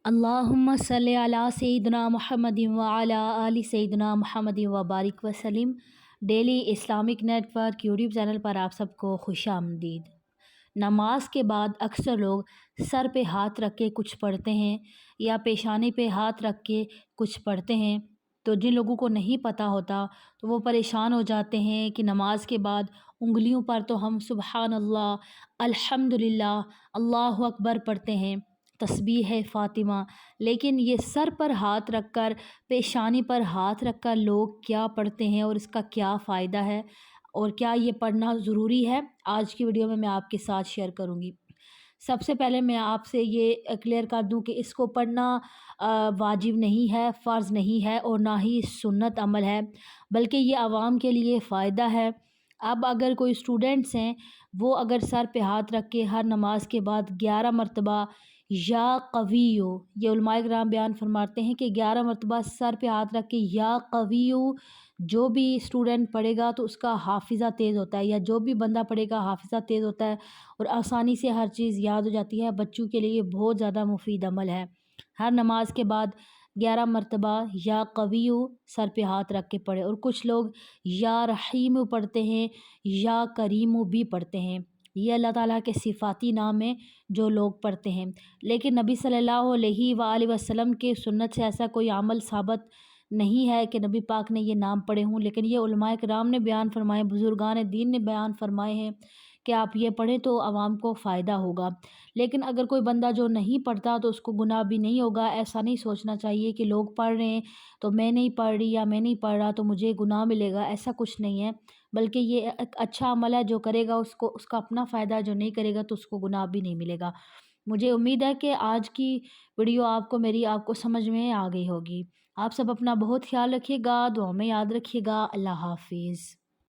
اللہم صلی علی سیدنا محمد وعلی آل سیدنا محمد وبارک وسلم۔ Daily Islamic network YouTube channel پر آپ سب کو خوش آمدید۔ نماز کے بعد اکثر لوگ سر پہ ہاتھ رکھ کے کچھ پڑھتے ہیں یا پیشانی پہ ہاتھ رکھ کے کچھ پڑھتے ہیں، تو جن لوگوں کو نہیں پتہ ہوتا تو وہ پریشان ہو جاتے ہیں کہ نماز کے بعد انگلیوں پر تو ہم سبحان اللہ، الحمدللہ، اللہ اکبر پڑھتے ہیں، تسبیح ہے فاطمہ، لیکن یہ سر پر ہاتھ رکھ کر، پیشانی پر ہاتھ رکھ کر لوگ کیا پڑھتے ہیں اور اس کا کیا فائدہ ہے اور کیا یہ پڑھنا ضروری ہے، آج کی ویڈیو میں آپ کے ساتھ شیئر کروں گی۔ سب سے پہلے میں آپ سے یہ کلیئر کر دوں کہ اس کو پڑھنا واجب نہیں ہے، فرض نہیں ہے اور نہ ہی سنت عمل ہے، بلکہ یہ عوام کے لیے فائدہ ہے۔ اب اگر کوئی اسٹوڈنٹس ہیں، وہ اگر سر پہ ہاتھ رکھ کے ہر نماز کے بعد 11 مرتبہ یا قویو، یہ علماء کرام بیان فرماتے ہیں کہ 11 مرتبہ سر پہ ہاتھ رکھ کے یا قویو جو بھی اسٹوڈنٹ پڑھے گا تو اس کا حافظہ تیز ہوتا ہے، یا جو بھی بندہ پڑھے گا حافظہ تیز ہوتا ہے اور آسانی سے ہر چیز یاد ہو جاتی ہے۔ بچوں کے لیے بہت زیادہ مفید عمل ہے۔ ہر نماز کے بعد 11 مرتبہ یا قویو سر پہ ہاتھ رکھ کے پڑھے، اور کچھ لوگ یا رحیم پڑھتے ہیں یا کریم بھی پڑھتے ہیں، یہ اللہ تعالیٰ کے صفاتی نام ہیں جو لوگ پڑھتے ہیں، لیکن نبی صلی اللہ علیہ وآلہ وسلم کے سنت سے ایسا کوئی عمل ثابت نہیں ہے کہ نبی پاک نے یہ نام پڑھے ہوں، لیکن یہ علماء کرام نے بیان فرمائے، بزرگان دین نے بیان فرمائے ہیں کہ آپ یہ پڑھیں تو عوام کو فائدہ ہوگا۔ لیکن اگر کوئی بندہ جو نہیں پڑھتا تو اس کو گناہ بھی نہیں ہوگا۔ ایسا نہیں سوچنا چاہیے کہ لوگ پڑھ رہے ہیں تو میں نہیں پڑھ رہی یا میں نہیں پڑھ رہا تو مجھے گناہ ملے گا، ایسا کچھ نہیں ہے، بلکہ یہ ایک اچھا عمل ہے، جو کرے گا اس کا اپنا فائدہ، جو نہیں کرے گا تو اس کو گناہ بھی نہیں ملے گا۔ مجھے امید ہے کہ آج کی ویڈیو آپ کو سمجھ میں آ گئی ہوگی۔ آپ سب اپنا بہت خیال رکھیے گا، دعاؤں میں یاد رکھیے گا۔ اللہ حافظ۔